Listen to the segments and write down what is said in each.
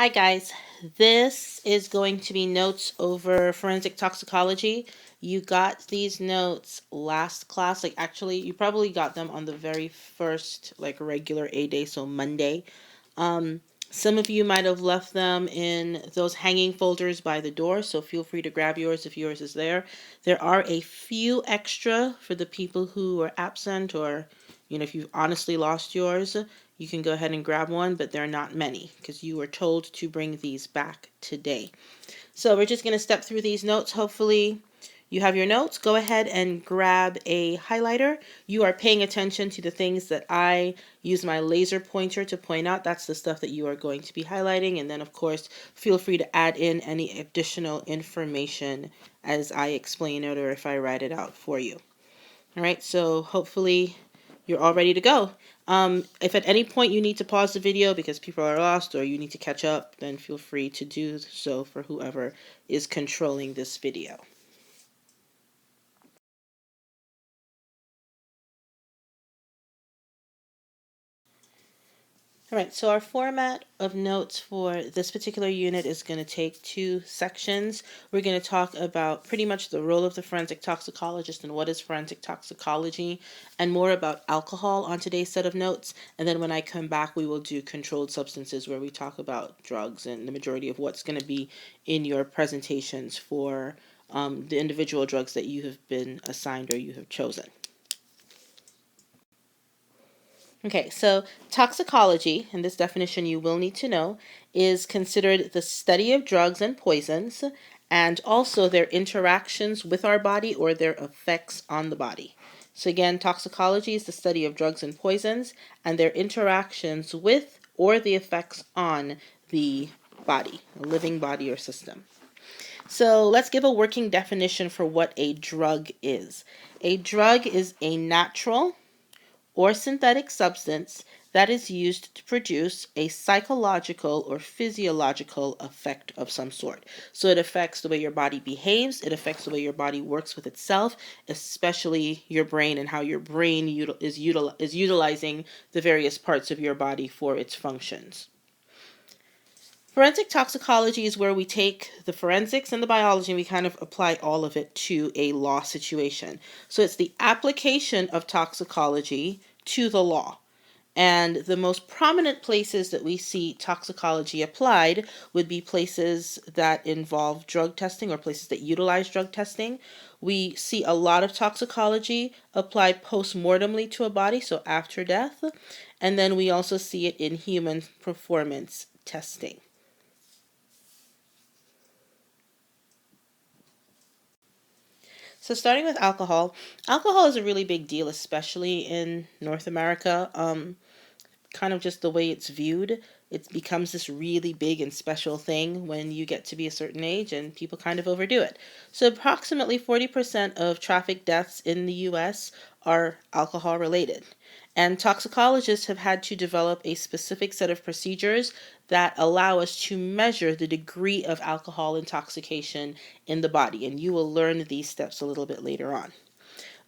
Hi guys, this is going to be notes over forensic toxicology. You got these notes last class, actually you probably got them on the very first regular A day, so Monday. Some of you might have left them in those hanging folders by the door, so feel free to grab yours if yours is there. There are a few extra for the people who are absent, or if you honestly lost yours, you can go ahead and grab one, but there are not many because you were told to bring these back today. So we're just going to step through these notes. Hopefully you have your notes. Go ahead and grab a highlighter. You are paying attention to the things that I use my laser pointer to point out. That's the stuff that you are going to be highlighting. And then, of course, feel free to add in any additional information as I explain it or if I write it out for you. All right, so hopefully you're all ready to go. If at any point you need to pause the video because people are lost or you need to catch up, then feel free to do so for whoever is controlling this video. All right, so our format of notes for this particular unit is going to take two sections. We're going to talk about pretty much the role of the forensic toxicologist and what is forensic toxicology, and more about alcohol on today's set of notes. And then when I come back, we will do controlled substances, where we talk about drugs and the majority of what's going to be in your presentations for the individual drugs that you have been assigned or you have chosen. Okay, so toxicology, and this definition you will need to know, is considered the study of drugs and poisons and also their interactions with our body or their effects on the body. So again, toxicology is the study of drugs and poisons and their interactions with or the effects on the body, a living body or system. So let's give a working definition for what a drug is. A drug is a natural or synthetic substance that is used to produce a psychological or physiological effect of some sort. So it affects the way your body behaves, it affects the way your body works with itself, especially your brain and how your brain is utilizing the various parts of your body for its functions. Forensic toxicology is where we take the forensics and the biology and we kind of apply all of it to a law situation. So it's the application of toxicology to the law. And the most prominent places that we see toxicology applied would be places that involve drug testing or places that utilize drug testing. We see a lot of toxicology applied post-mortemly to a body, so after death. And then we also see it in human performance testing. So starting with alcohol, alcohol is a really big deal, especially in North America. Kind of just the way it's viewed, it becomes this really big and special thing when you get to be a certain age and people kind of overdo it. So approximately 40% of traffic deaths in the US are alcohol related. And toxicologists have had to develop a specific set of procedures that allow us to measure the degree of alcohol intoxication in the body. And you will learn these steps a little bit later on.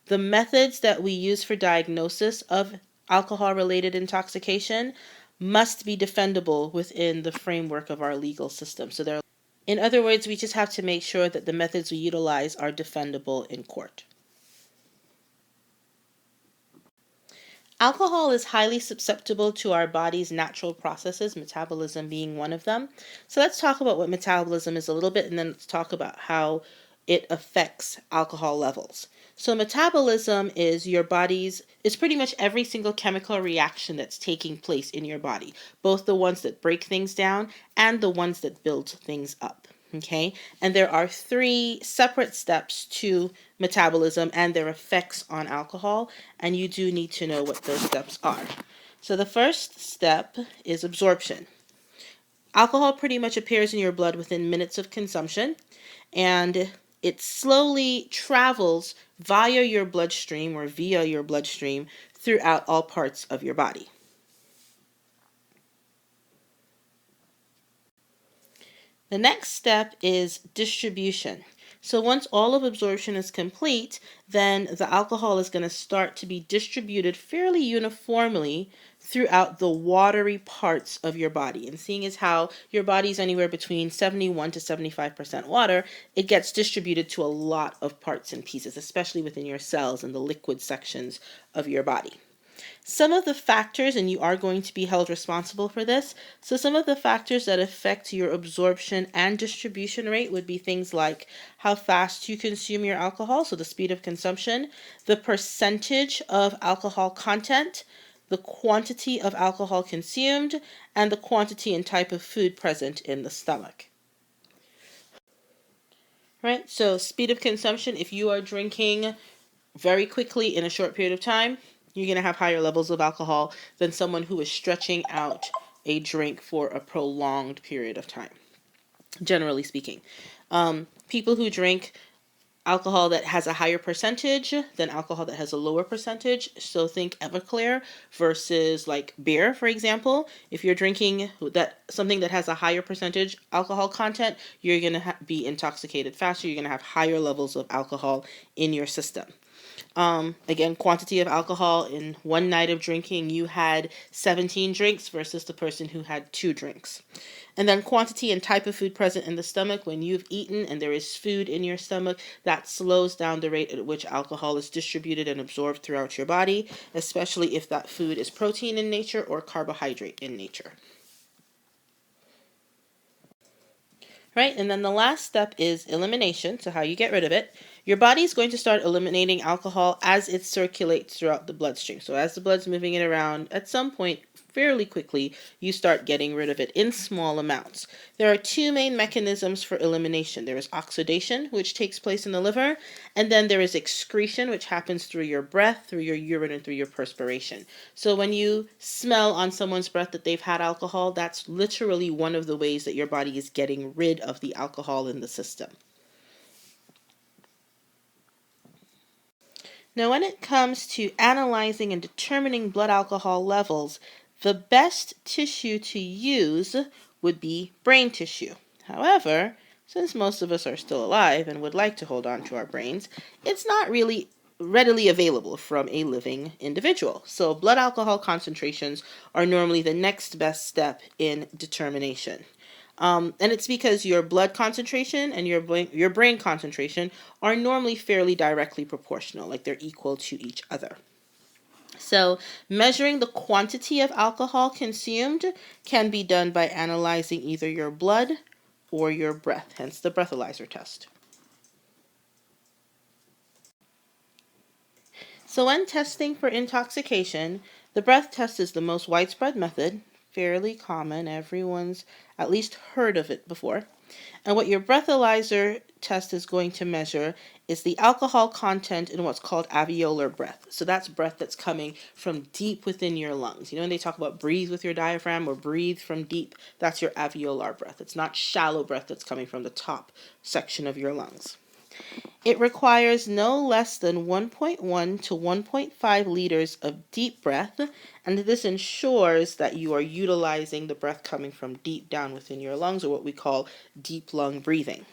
The methods that we use for diagnosis of alcohol-related intoxication must be defendable within the framework of our legal system. In other words, we just have to make sure that the methods we utilize are defendable in court. Alcohol is highly susceptible to our body's natural processes, metabolism being one of them. So let's talk about what metabolism is a little bit, and then let's talk about how it affects alcohol levels. So metabolism is it's pretty much every single chemical reaction that's taking place in your body, both the ones that break things down and the ones that build things up. Okay, and there are three separate steps to metabolism and their effects on alcohol, and you do need to know what those steps are. So the first step is absorption. Alcohol pretty much appears in your blood within minutes of consumption, and it slowly travels via your bloodstream throughout all parts of your body. The next step is distribution. So once all of absorption is complete, then the alcohol is going to start to be distributed fairly uniformly throughout the watery parts of your body. And seeing as how your body is anywhere between 71 to 75% water, it gets distributed to a lot of parts and pieces, especially within your cells and the liquid sections of your body. Some of the factors, and you are going to be held responsible for this, so some of the factors that affect your absorption and distribution rate would be things like how fast you consume your alcohol, so the speed of consumption, the percentage of alcohol content, the quantity of alcohol consumed, and the quantity and type of food present in the stomach. Right? So speed of consumption, if you are drinking very quickly in a short period of time, you're going to have higher levels of alcohol than someone who is stretching out a drink for a prolonged period of time, generally speaking. People who drink alcohol that has a higher percentage than alcohol that has a lower percentage. So think Everclear versus like beer, for example. If you're drinking something that has a higher percentage alcohol content, you're going to be intoxicated faster. You're going to have higher levels of alcohol in your system. Again, quantity of alcohol in one night of drinking, you had 17 drinks versus the person who had 2 drinks. And then quantity and type of food present in the stomach. When you've eaten and there is food in your stomach, that slows down the rate at which alcohol is distributed and absorbed throughout your body, especially if that food is protein in nature or carbohydrate in nature. Right, and then the last step is elimination, so how you get rid of it. Your body is going to start eliminating alcohol as it circulates throughout the bloodstream. So as the blood's moving it around, at some point, fairly quickly, you start getting rid of it in small amounts. There are 2 main mechanisms for elimination. There is oxidation, which takes place in the liver, and then there is excretion, which happens through your breath, through your urine, and through your perspiration. So when you smell on someone's breath that they've had alcohol, that's literally one of the ways that your body is getting rid of the alcohol in the system. Now, when it comes to analyzing and determining blood alcohol levels, the best tissue to use would be brain tissue. However, since most of us are still alive and would like to hold on to our brains, it's not really readily available from a living individual. So blood alcohol concentrations are normally the next best step in determination. And it's because your blood concentration and your brain concentration are normally fairly directly proportional, like they're equal to each other. So measuring the quantity of alcohol consumed can be done by analyzing either your blood or your breath, hence the breathalyzer test. So when testing for intoxication, the breath test is the most widespread method, fairly common. Everyone's at least heard of it before. And what your breathalyzer test is going to measure is the alcohol content in what's called alveolar breath. So that's breath that's coming from deep within your lungs. You know, when they talk about breathe with your diaphragm or breathe from deep, that's your alveolar breath. It's not shallow breath that's coming from the top section of your lungs. It requires no less than 1.1 to 1.5 liters of deep breath, and this ensures that you are utilizing the breath coming from deep down within your lungs, or what we call deep lung breathing.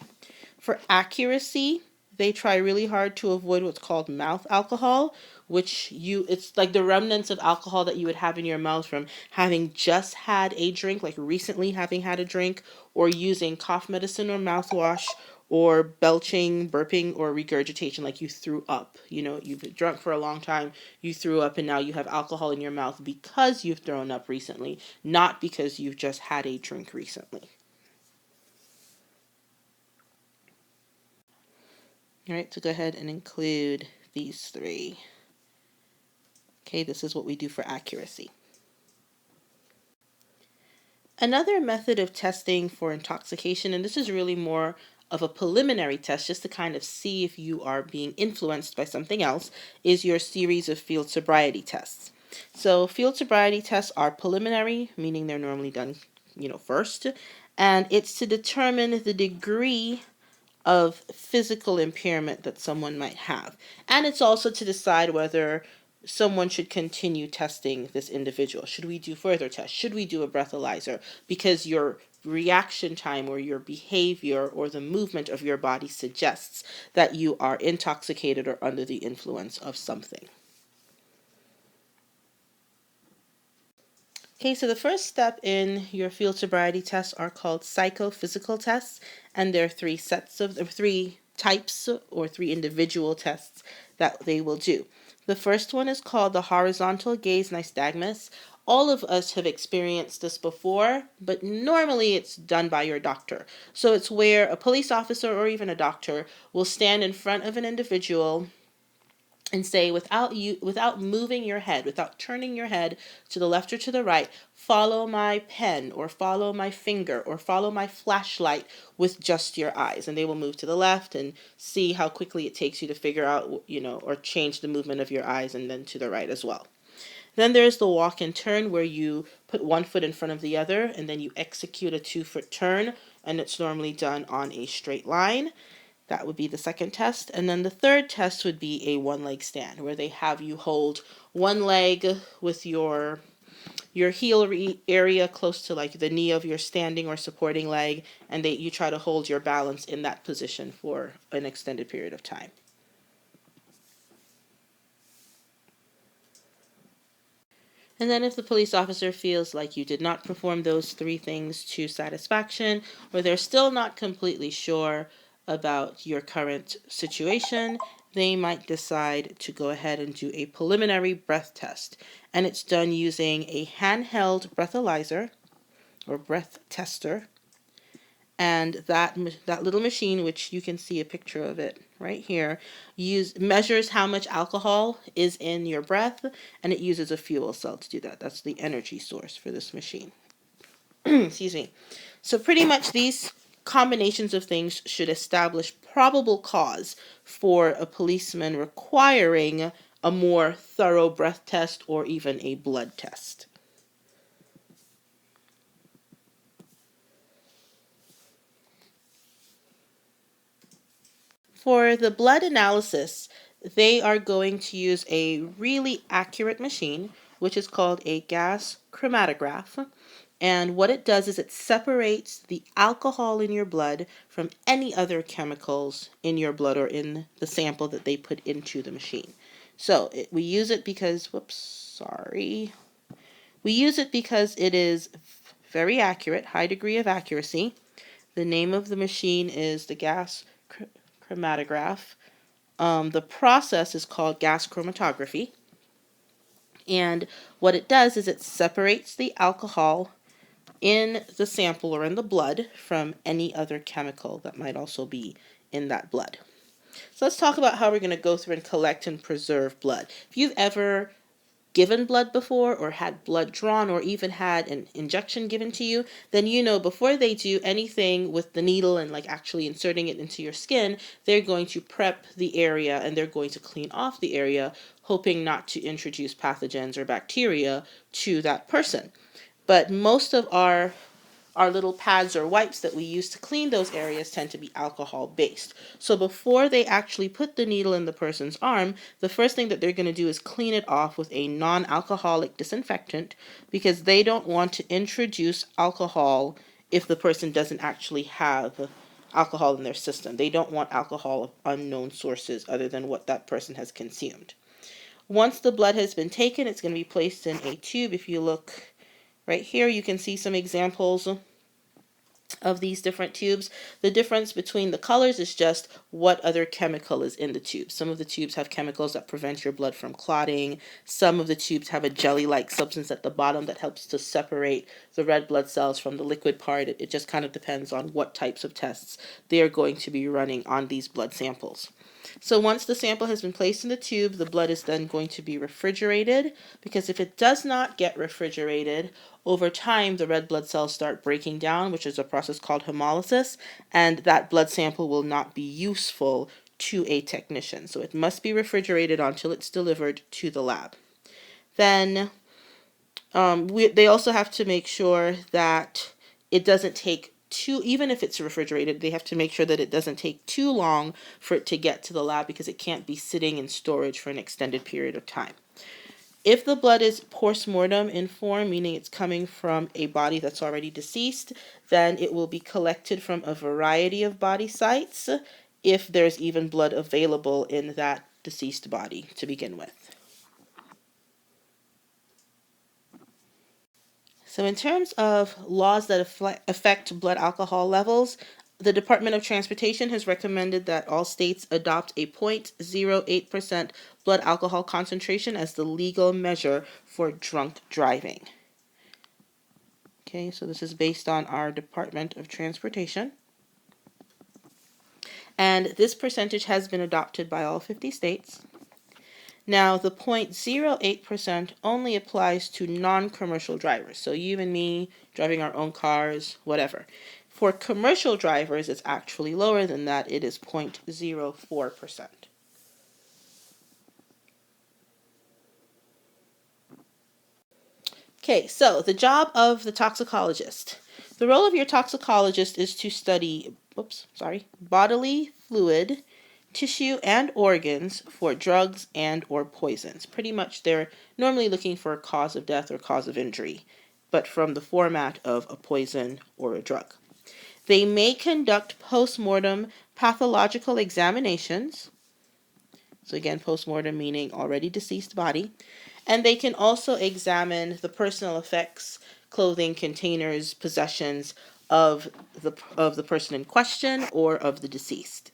For accuracy, they try really hard to avoid what's called mouth alcohol, it's like the remnants of alcohol that you would have in your mouth from having just had a drink, like recently having had a drink, or using cough medicine or mouthwash, or belching, burping, or regurgitation, like you threw up. You know, you've been drunk for a long time, you threw up, and now you have alcohol in your mouth because you've thrown up recently, not because you've just had a drink recently. All right, so go ahead and include these 3. Okay, this is what we do for accuracy. Another method of testing for intoxication, and this is really more of a preliminary test just to kind of see if you are being influenced by something else, is your series of field sobriety tests. So field sobriety tests are preliminary, meaning they're normally done, first, and it's to determine the degree of physical impairment that someone might have. And it's also to decide whether someone should continue testing this individual? Should we do further tests? Should we do a breathalyzer? Because your reaction time or your behavior or the movement of your body suggests that you are intoxicated or under the influence of something. Okay, so the first step in your field sobriety tests are called psychophysical tests, and there are three types or three individual tests that they will do. The first one is called the horizontal gaze nystagmus. All of us have experienced this before, but normally it's done by your doctor. So it's where a police officer or even a doctor will stand in front of an individual and say, without moving your head, without turning your head to the left or to the right, follow my pen or follow my finger or follow my flashlight with just your eyes. And they will move to the left and see how quickly it takes you to figure out, or change the movement of your eyes, and then to the right as well. Then there's the walk and turn, where you put one foot in front of the other and then you execute a 2-foot turn, and it's normally done on a straight line. That would be the second test. And then the third test would be a one-leg stand, where they have you hold one leg with your heel area close to like the knee of your standing or supporting leg, and you try to hold your balance in that position for an extended period of time. And then if the police officer feels like you did not perform those three things to satisfaction, or they're still not completely sure about your current situation, they might decide to go ahead and do a preliminary breath test. And it's done using a handheld breathalyzer or breath tester. And that little machine, which you can see a picture of it right here, measures how much alcohol is in your breath, and it uses a fuel cell to do that. That's the energy source for this machine. Excuse me. So pretty much these combinations of things should establish probable cause for a policeman requiring a more thorough breath test or even a blood test. For the blood analysis, they are going to use a really accurate machine, which is called a gas chromatograph. And what it does is it separates the alcohol in your blood from any other chemicals in your blood or in the sample that they put into the machine. So we use it because, We use it because it is very accurate, high degree of accuracy. The name of the machine is the gas chromatograph. The process is called gas chromatography. And what it does is it separates the alcohol in the sample or in the blood from any other chemical that might also be in that blood. So let's talk about how we're going to go through and collect and preserve blood. If you've ever given blood before or had blood drawn or even had an injection given to you, then before they do anything with the needle and like actually inserting it into your skin, they're going to prep the area and they're going to clean off the area, hoping not to introduce pathogens or bacteria to that person. But most of our little pads or wipes that we use to clean those areas tend to be alcohol based. So before they actually put the needle in the person's arm, the first thing that they're going to do is clean it off with a non-alcoholic disinfectant, because they don't want to introduce alcohol if the person doesn't actually have alcohol in their system. They don't want alcohol of unknown sources other than what that person has consumed. Once the blood has been taken, it's going to be placed in a tube. If you look right here, you can see some examples of these different tubes. The difference between the colors is just what other chemical is in the tube. Some of the tubes have chemicals that prevent your blood from clotting. Some of the tubes have a jelly-like substance at the bottom that helps to separate the red blood cells from the liquid part. It just kind of depends on what types of tests they are going to be running on these blood samples. So once the sample has been placed in the tube, the blood is then going to be refrigerated, because if it does not get refrigerated, over time the red blood cells start breaking down, which is a process called hemolysis, and that blood sample will not be useful to a technician. So it must be refrigerated until it's delivered to the lab. Then they also have to make sure that it doesn't take even if it's refrigerated, they have to make sure that it doesn't take too long for it to get to the lab because it can't be sitting in storage for an extended period of time. If the blood is post-mortem in form, meaning it's coming from a body that's already deceased, then it will be collected from a variety of body sites if there's even blood available in that deceased body to begin with. So in terms of laws that affect blood alcohol levels, the Department of Transportation has recommended that all states adopt a 0.08% blood alcohol concentration as the legal measure for drunk driving. Okay, so this is based on our Department of Transportation. And this percentage has been adopted by all 50 states. Now, the 0.08% only applies to non-commercial drivers. So you and me driving our own cars, whatever. For commercial drivers, it's actually lower than that. It is 0.04%. Okay, so the job of the toxicologist. The role of your toxicologist is to study, bodily fluid, tissue, and organs for drugs and or poisons. Pretty much they're normally looking for a cause of death or cause of injury, but from the format of a poison or a drug. They may conduct post-mortem pathological examinations. So again, post-mortem meaning already deceased body. And they can also examine the personal effects, clothing, containers, possessions of the person in question or of the deceased.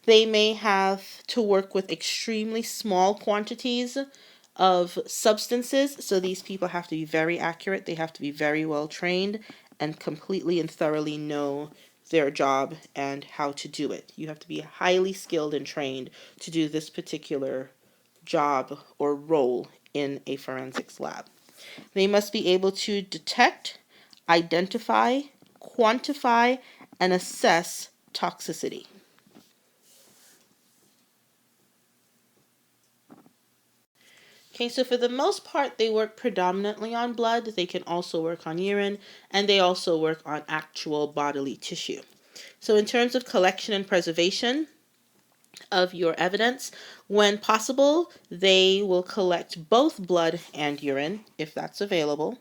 They may have to work with extremely small quantities of substances, so these people have to be very accurate. They have to be very well trained and completely and thoroughly know their job and how to do it. You have to be highly skilled and trained to do this particular job or role in a forensics lab. They must be able to detect, identify, quantify, and assess toxicity. Okay, so for the most part, they work predominantly on blood. They can also work on urine, and they also work on actual bodily tissue. So in terms of collection and preservation of your evidence, when possible, they will collect both blood and urine, if that's available.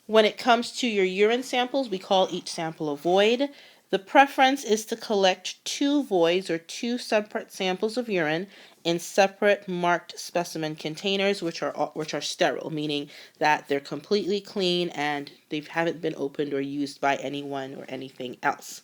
When it comes to your urine samples, we call each sample a void. The preference is to collect 2 voids or 2 separate samples of urine in separate marked specimen containers, which are sterile, meaning that they're completely clean and they haven't been opened or used by anyone or anything else.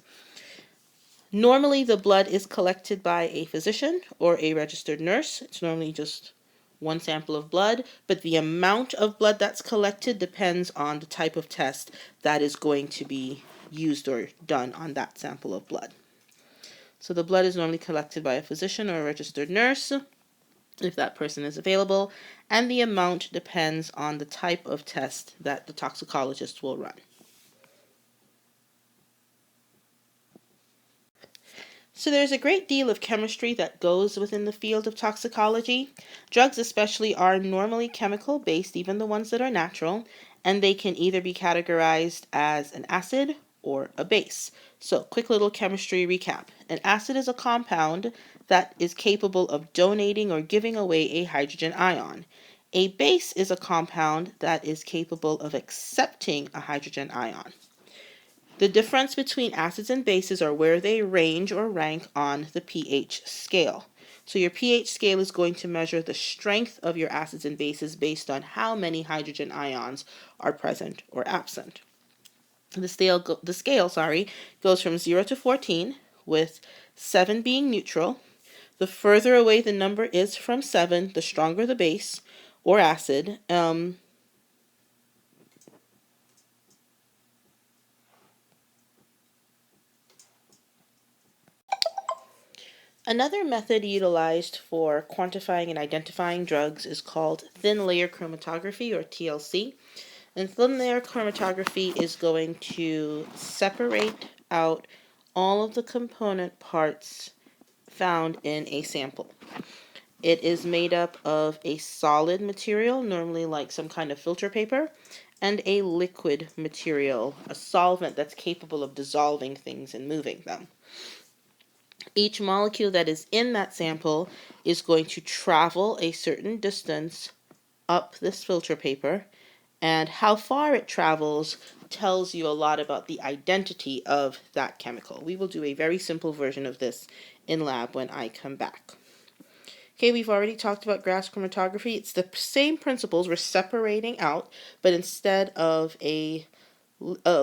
Normally, the blood is collected by a physician or a registered nurse. It's normally just 1 sample of blood, but the amount of blood that's collected depends on the type of test that is going to be used or done on that sample of blood. So the blood is normally collected by a physician or a registered nurse, if that person is available, and the amount depends on the type of test that the toxicologist will run. So there's a great deal of chemistry that goes within the field of toxicology. Drugs especially are normally chemical based, even the ones that are natural, and they can either be categorized as an acid or a base. So quick little chemistry recap. An acid is a compound that is capable of donating or giving away a hydrogen ion. A base is a compound that is capable of accepting a hydrogen ion. The difference between acids and bases are where they range or rank on the pH scale. So your pH scale is going to measure the strength of your acids and bases based on how many hydrogen ions are present or absent. The scale goes from 0 to 14, with 7 being neutral. The further away the number is from 7, the stronger the base or acid. Another method utilized for quantifying and identifying drugs is called thin layer chromatography, or TLC. And thin layer chromatography is going to separate out all of the component parts found in a sample. It is made up of a solid material, normally like some kind of filter paper, and a liquid material, a solvent that's capable of dissolving things and moving them. Each molecule that is in that sample is going to travel a certain distance up this filter paper, and how far it travels tells you a lot about the identity of that chemical. We will do a very simple version of this in lab when I come back. Okay, we've already talked about gas chromatography. It's the same principles we're separating out, but instead of a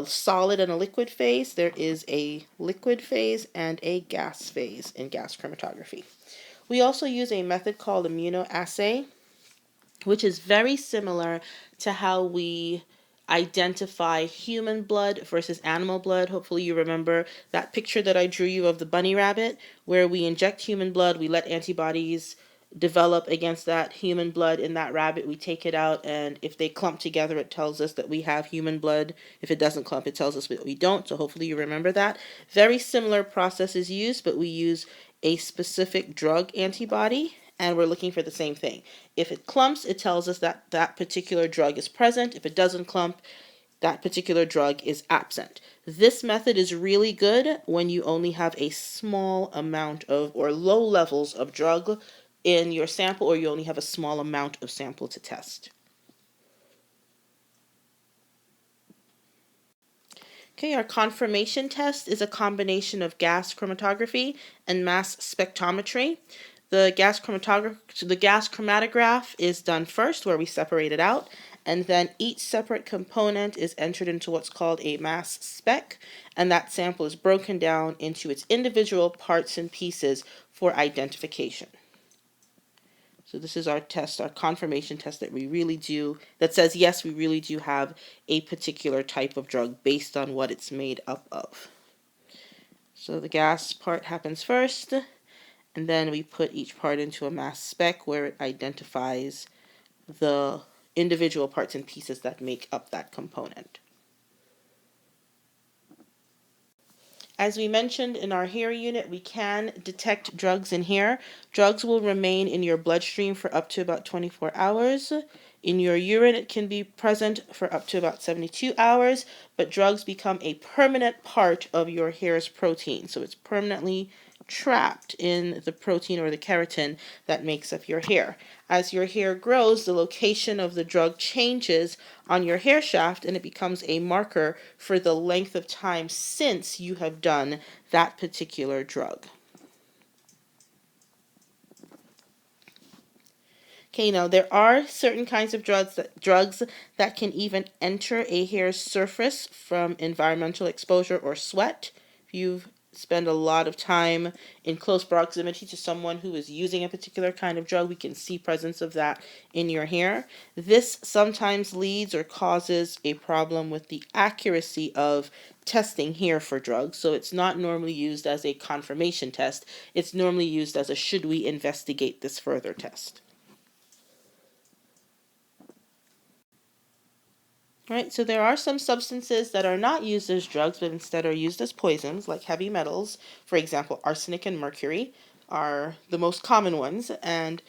solid and a liquid phase, there is a liquid phase and a gas phase in gas chromatography. We also use a method called immunoassay, which is very similar to how we identify human blood versus animal blood. Hopefully you remember that picture that I drew you of the bunny rabbit, where we inject human blood, we let antibodies develop against that human blood in that rabbit, we take it out, and if they clump together, it tells us that we have human blood. If it doesn't clump, it tells us that we don't, so hopefully you remember that. Very similar process is used, but we use a specific drug antibody, and we're looking for the same thing. If it clumps, it tells us that that particular drug is present. If it doesn't clump, that particular drug is absent. This method is really good when you only have a small amount of, or low levels of drug in your sample, or you only have a small amount of sample to test. Okay, our confirmation test is a combination of gas chromatography and mass spectrometry. The gas chromatograph is done first, where we separate it out, and then each separate component is entered into what's called a mass spec, and that sample is broken down into its individual parts and pieces for identification. So this is our test, our confirmation test that we really do, that says, yes, we really do have a particular type of drug based on what it's made up of. So the gas part happens first, and then we put each part into a mass spec where it identifies the individual parts and pieces that make up that component. As we mentioned in our hair unit, we can detect drugs in hair. Drugs will remain in your bloodstream for up to about 24 hours. In your urine, it can be present for up to about 72 hours, but drugs become a permanent part of your hair's protein. So it's permanently trapped in the protein or the keratin that makes up your hair. As your hair grows, the location of the drug changes on your hair shaft, and it becomes a marker for the length of time since you have done that particular drug. Okay, now there are certain kinds of drugs that can even enter a hair's surface from environmental exposure or sweat. If you spend a lot of time in close proximity to someone who is using a particular kind of drug, we can see presence of that in your hair. This sometimes leads or causes a problem with the accuracy of testing hair for drugs. So it's not normally used as a confirmation test. It's normally used as a should we investigate this further test. Right, so there are some substances that are not used as drugs, but instead are used as poisons, like heavy metals. For example, arsenic and mercury are the most common ones, and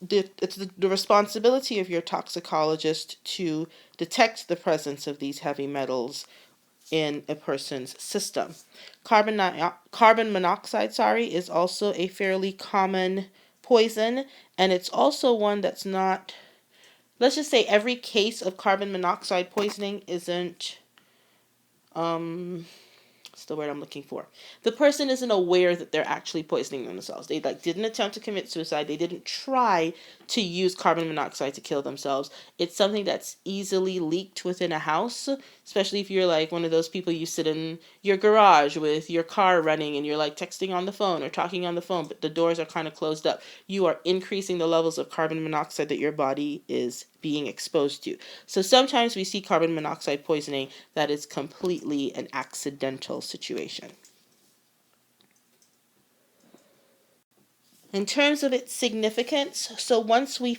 it's the responsibility of your toxicologist to detect the presence of these heavy metals in a person's system. Carbon monoxide, is also a fairly common poison, and it's also one that's not, let's just say every case of carbon monoxide poisoning isn't, what's the word I'm looking for? The person isn't aware that they're actually poisoning themselves. They didn't attempt to commit suicide. They didn't try to use carbon monoxide to kill themselves. It's something that's easily leaked within a house, especially if you're like one of those people, you sit in your garage with your car running and you're like texting on the phone or talking on the phone, but the doors are kind of closed up. You are increasing the levels of carbon monoxide that your body is being exposed to. So sometimes we see carbon monoxide poisoning that is completely an accidental situation. In terms of its significance, so once we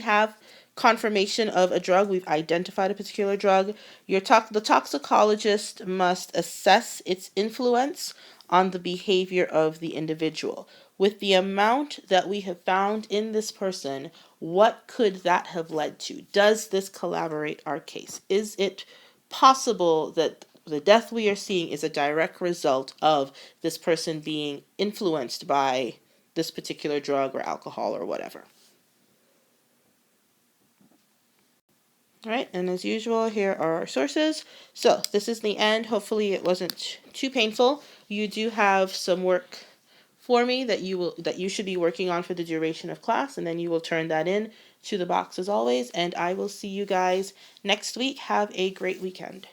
have confirmation of a drug, we've identified a particular drug, the toxicologist must assess its influence on the behavior of the individual. with the amount that we have found in this person, what could that have led to? Does this corroborate our case? Is it possible that the death we are seeing is a direct result of this person being influenced by this particular drug or alcohol or whatever? All right, and as usual, here are our sources. So this is the end. Hopefully it wasn't too painful. You do have some work for me that you should be working on for the duration of class, and then you will turn that in to the box as always, and I will see you guys next week. Have a great weekend.